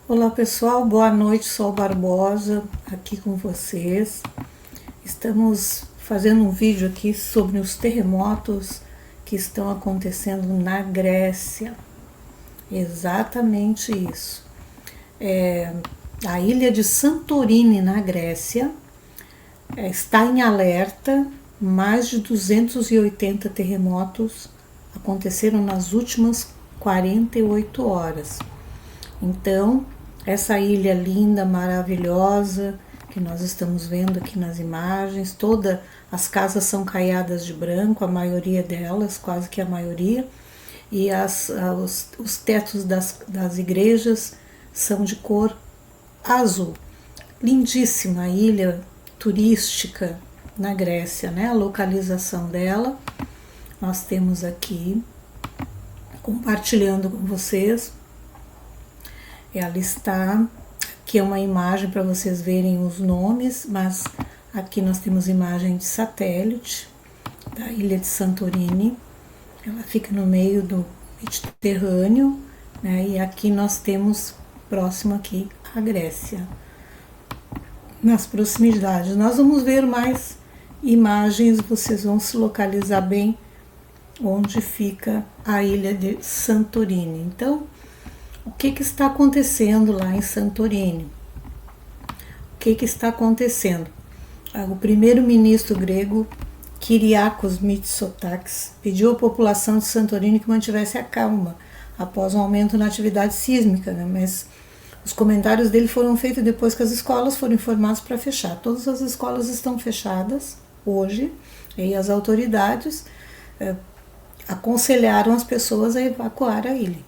Olá pessoal, boa noite, Sol Barbosa aqui com vocês. Estamos fazendo um vídeo aqui sobre os terremotos que estão acontecendo na Grécia. Exatamente isso. A ilha de Santorini, na Grécia, está em alerta. Mais de 280 terremotos aconteceram nas últimas 48 horas. Então, essa ilha linda, maravilhosa, que nós estamos vendo aqui nas imagens, todas as casas são caiadas de branco, a maioria delas, quase que a maioria, e os tetos das igrejas são de cor azul. Lindíssima ilha turística na Grécia, né? A localização dela nós temos aqui, compartilhando com vocês. Ela está, aqui é uma imagem para vocês verem os nomes, mas aqui nós temos imagem de satélite da ilha de Santorini. Ela fica no meio do Mediterrâneo, né? E aqui nós temos, próximo aqui, a Grécia. Nas proximidades, nós vamos ver mais imagens, vocês vão se localizar bem onde fica a ilha de Santorini. Então, o que está acontecendo lá em Santorini? O que está acontecendo? O primeiro-ministro grego, Kyriakos Mitsotakis, pediu à população de Santorini que mantivesse a calma após um aumento na atividade sísmica, né? Mas os comentários dele foram feitos depois que as escolas foram informadas para fechar. Todas as escolas estão fechadas hoje e as autoridades aconselharam as pessoas a evacuar a ilha,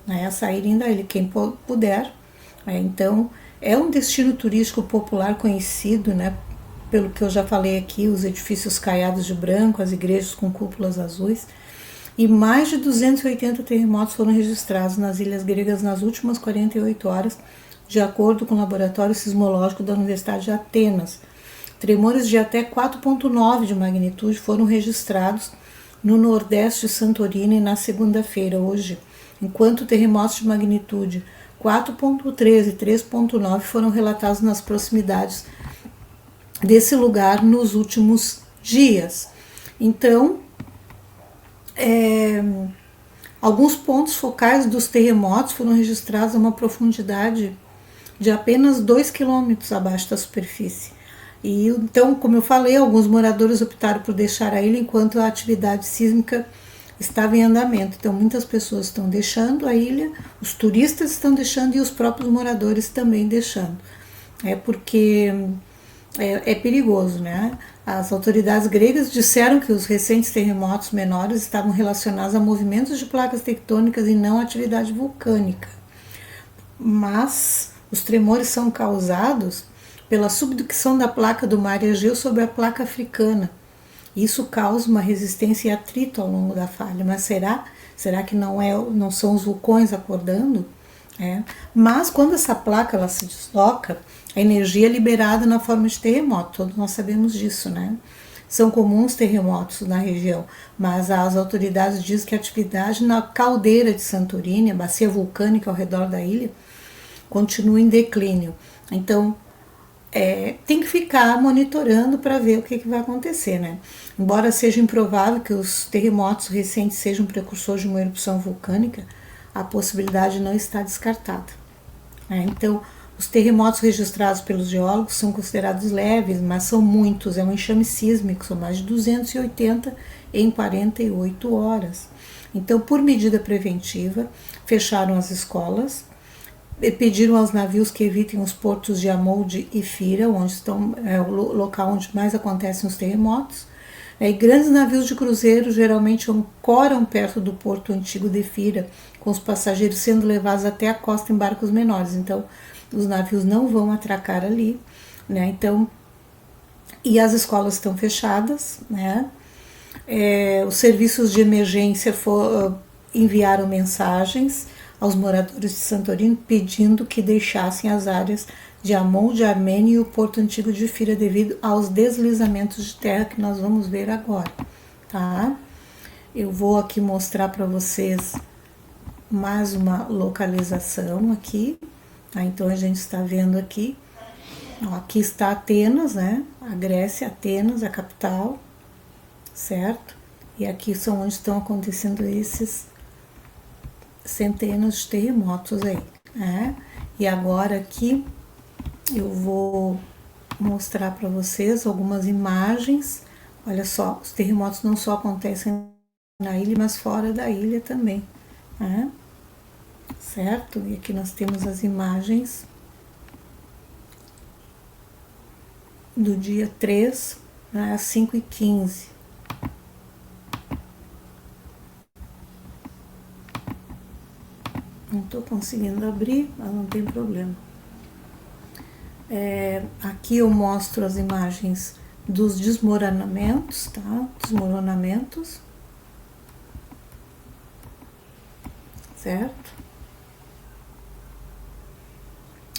né, a saírem da ilha, quem puder. Então, é um destino turístico popular conhecido, né, pelo que eu já falei aqui, os edifícios caiados de branco, as igrejas com cúpulas azuis, e mais de 280 terremotos foram registrados nas ilhas gregas nas últimas 48 horas, de acordo com o Laboratório Sismológico da Universidade de Atenas. Tremores de até 4,9 de magnitude foram registrados no nordeste de Santorini na segunda-feira, hoje, enquanto terremotos de magnitude 4,3 e 3,9 foram relatados nas proximidades desse lugar nos últimos dias. Então, alguns pontos focais dos terremotos foram registrados a uma profundidade de apenas 2 quilômetros abaixo da superfície. E então, como eu falei, alguns moradores optaram por deixar a ilha enquanto a atividade sísmica estava em andamento. Então, muitas pessoas estão deixando a ilha, os turistas estão deixando e os próprios moradores também deixando. Porque é perigoso, né? As autoridades gregas disseram que os recentes terremotos menores estavam relacionados a movimentos de placas tectônicas e não a atividade vulcânica. Mas os tremores são causados pela subducção da placa do mar Egeu sobre a placa africana. Isso causa uma resistência e atrito ao longo da falha. Mas será que não são os vulcões acordando? Mas quando essa placa ela se desloca, a energia é liberada na forma de terremoto. Todos nós sabemos disso, né? São comuns terremotos na região, mas as autoridades dizem que a atividade na caldeira de Santorini, a bacia vulcânica ao redor da ilha, continua em declínio. Então, tem que ficar monitorando para ver o que vai acontecer, né? Embora seja improvável que os terremotos recentes sejam precursores de uma erupção vulcânica, a possibilidade não está descartada. Então, os terremotos registrados pelos geólogos são considerados leves, mas são muitos, é um enxame sísmico, são mais de 280 em 48 horas. Então, por medida preventiva, fecharam as escolas, pediram aos navios que evitem os portos de Amoudi e Fira, onde estão, o local onde mais acontecem os terremotos. E grandes navios de cruzeiro geralmente ancoram perto do porto antigo de Fira, com os passageiros sendo levados até a costa em barcos menores. Então, os navios não vão atracar ali, né? Então, e as escolas estão fechadas, né? Os serviços de emergência enviaram mensagens aos moradores de Santorini pedindo que deixassem as áreas de Amon, de Armênia e o Porto Antigo de Fira devido aos deslizamentos de terra que nós vamos ver agora, tá? Eu vou aqui mostrar para vocês mais uma localização aqui, Então a gente está vendo aqui, ó, aqui está Atenas, né? A Grécia, Atenas, a capital, certo? E aqui são onde estão acontecendo esses centenas de terremotos aí, né? E agora aqui eu vou mostrar para vocês algumas imagens. Olha só, os terremotos não só acontecem na ilha, mas fora da ilha também, né? Certo? E aqui nós temos as imagens do dia 3, né, às 5h15. Não estou conseguindo abrir, mas não tem problema. Aqui eu mostro as imagens dos desmoronamentos, tá? Desmoronamentos, certo?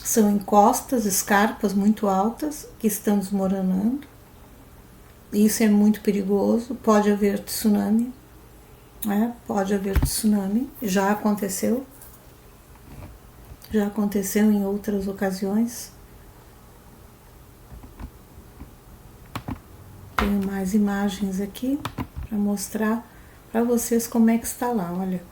São encostas, escarpas muito altas que estão desmoronando. Isso é muito perigoso, pode haver tsunami, né? Pode haver tsunami, já aconteceu em outras ocasiões. Tenho mais imagens aqui para mostrar para vocês como é que está lá, olha.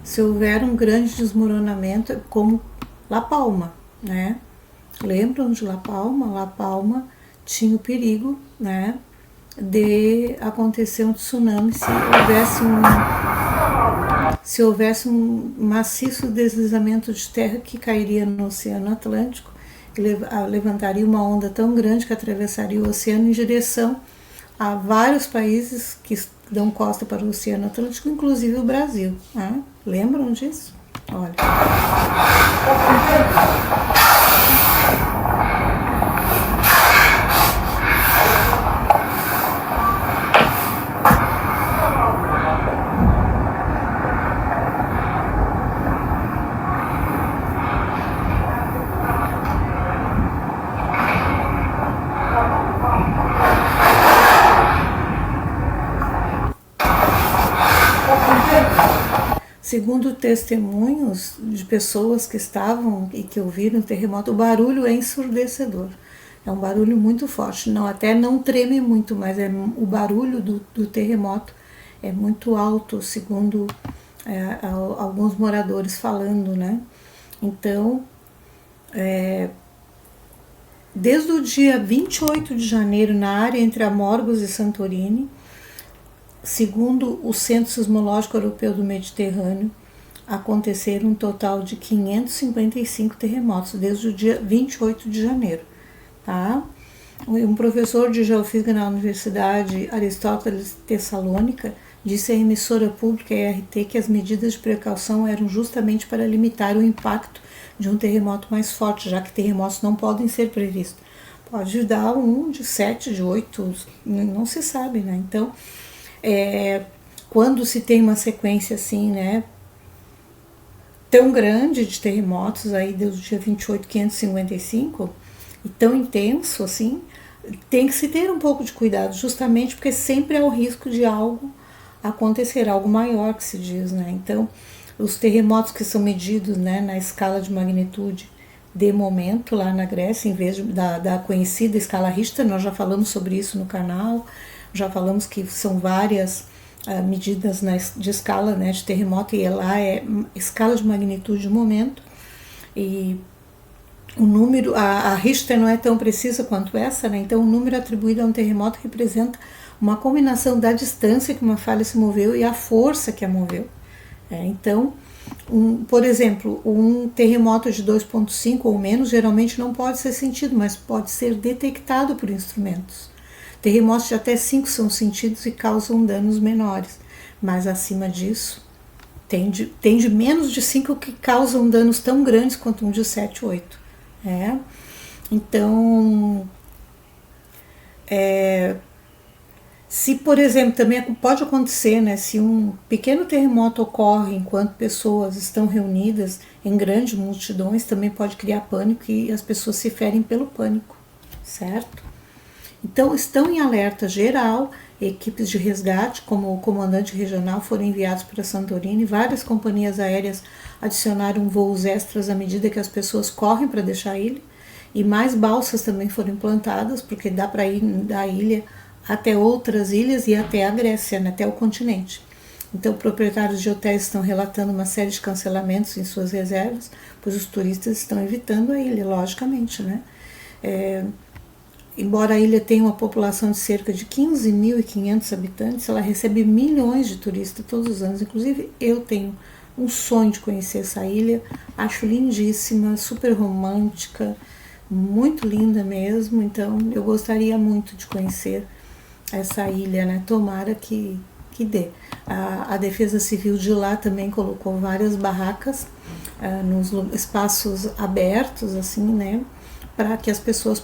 Se houver um grande desmoronamento, como La Palma, né? Lembram de La Palma? La Palma tinha o perigo, né, de acontecer um tsunami se houvesse um maciço deslizamento de terra que cairia no Oceano Atlântico, levantaria uma onda tão grande que atravessaria o oceano em direção a vários países que dão costa para o Oceano Atlântico, inclusive o Brasil, né? Lembram disso? Olha. Segundo testemunhos de pessoas que estavam e que ouviram o terremoto, o barulho é ensurdecedor. É um barulho muito forte, não, até não treme muito, mas o barulho do terremoto é muito alto, segundo alguns moradores falando, né? Então, desde o dia 28 de janeiro, na área entre Amorgos e Santorini, segundo o Centro Sismológico Europeu do Mediterrâneo, aconteceram um total de 555 terremotos desde o dia 28 de janeiro. Tá? Um professor de geofísica na Universidade Aristóteles Tessalônica disse à emissora pública ERT que as medidas de precaução eram justamente para limitar o impacto de um terremoto mais forte, já que terremotos não podem ser previstos. Pode dar um de 7, de 8, não se sabe, né? Então, quando se tem uma sequência assim, né, tão grande de terremotos, aí desde o dia 28, 555, e tão intenso assim, tem que se ter um pouco de cuidado, justamente porque sempre há o risco de algo acontecer, algo maior que se diz, né? Então, os terremotos que são medidos, né, na escala de magnitude de momento lá na Grécia, em vez da conhecida escala Richter, nós já falamos sobre isso no canal, já falamos que são várias medidas de escala, né, de terremoto, e lá é escala de magnitude de momento, e o número, a Richter não é tão precisa quanto essa, né, então o número atribuído a um terremoto representa uma combinação da distância que uma falha se moveu e a força que a moveu. Então, por exemplo, um terremoto de 2,5 ou menos geralmente não pode ser sentido, mas pode ser detectado por instrumentos. Terremotos de até 5 são sentidos e causam danos menores, mas acima disso, tem de menos de 5 que causam danos tão grandes quanto um de 7, 8. Então, se, por exemplo, também pode acontecer, né, se um pequeno terremoto ocorre enquanto pessoas estão reunidas em grandes multidões, também pode criar pânico e as pessoas se ferem pelo pânico, certo? Então estão em alerta geral, equipes de resgate, como o comandante regional, foram enviados para Santorini, várias companhias aéreas adicionaram voos extras à medida que as pessoas correm para deixar a ilha, e mais balsas também foram implantadas, porque dá para ir da ilha até outras ilhas e até a Grécia, né, até o continente. Então, proprietários de hotéis estão relatando uma série de cancelamentos em suas reservas, pois os turistas estão evitando a ilha, logicamente, né? Embora a ilha tenha uma população de cerca de 15.500 habitantes, ela recebe milhões de turistas todos os anos. Inclusive, eu tenho um sonho de conhecer essa ilha, acho lindíssima, super romântica, muito linda mesmo, então eu gostaria muito de conhecer essa ilha, né? Tomara que dê. A Defesa Civil de lá também colocou várias barracas nos espaços abertos, assim, né? Para que as pessoas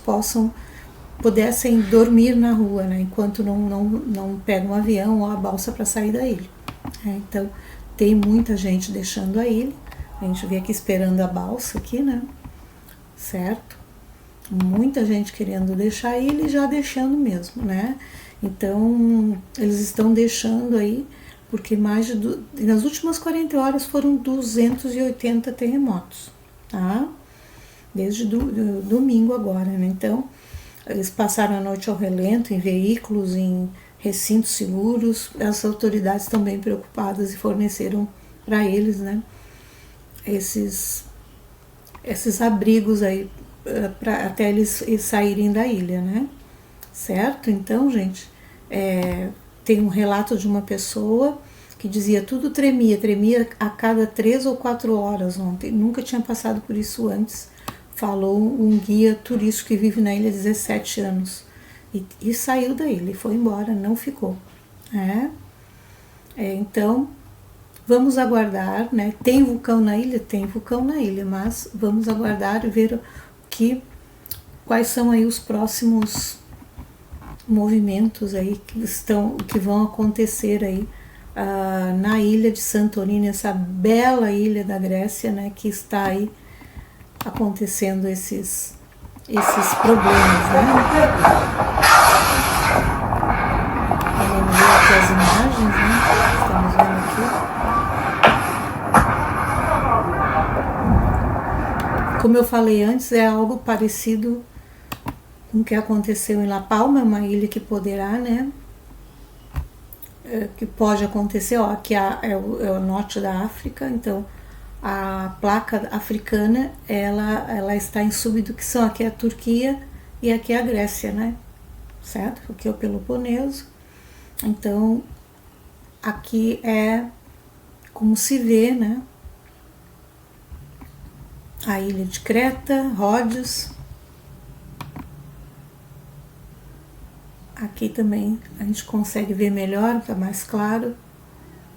pudessem dormir na rua, né? Enquanto não pegam um avião ou a balsa para sair da ilha. Então, tem muita gente deixando a ilha. A gente vê aqui esperando a balsa aqui, né? Certo? Muita gente querendo deixar a ilha e já deixando mesmo, né? Então, eles estão deixando aí, porque nas últimas 40 horas foram 280 terremotos, tá? Desde domingo agora, né? Então, eles passaram a noite ao relento, em veículos, em recintos seguros. As autoridades estão bem preocupadas e forneceram para eles, né, esses abrigos aí, até eles saírem da ilha, né? Certo? Então, gente, tem um relato de uma pessoa que dizia tudo tremia a cada 3 ou 4 horas ontem, nunca tinha passado por isso antes, falou um guia turístico que vive na ilha há 17 anos, e saiu da ilha, e foi embora, não ficou. Então, vamos aguardar, né? Tem vulcão na ilha? Tem vulcão na ilha, mas vamos aguardar e ver quais são aí os próximos movimentos aí que vão acontecer aí na ilha de Santorini, essa bela ilha da Grécia, né, que está aí acontecendo esses problemas, né? Vamos ver aqui as imagens, né? Estamos vendo aqui. Como eu falei antes, é algo parecido com o que aconteceu em La Palma, uma ilha que poderá, né, que pode acontecer, aqui é o norte da África, então a placa africana, ela está em subducção, aqui é a Turquia e aqui é a Grécia, né, certo? Aqui é o Peloponeso, então aqui é como se vê, né, a ilha de Creta, Ródios. Aqui também a gente consegue ver melhor, está mais claro,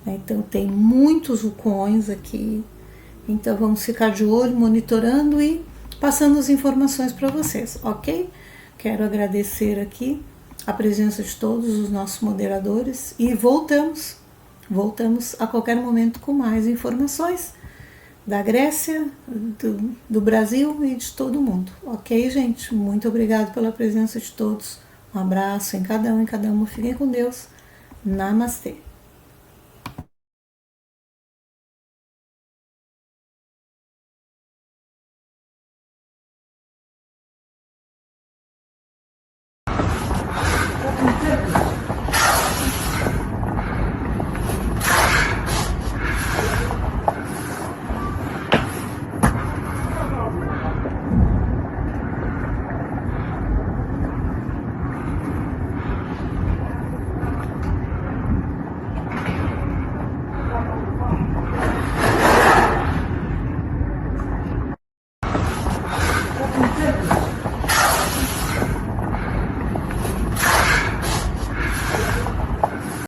né? Então tem muitos vulcões aqui, então vamos ficar de olho, monitorando e passando as informações para vocês, ok? Quero agradecer aqui a presença de todos os nossos moderadores e voltamos a qualquer momento com mais informações da Grécia, do Brasil e de todo mundo, ok, gente? Muito obrigado pela presença de todos. Um abraço em cada um e cada uma. Fiquem com Deus. Namastê.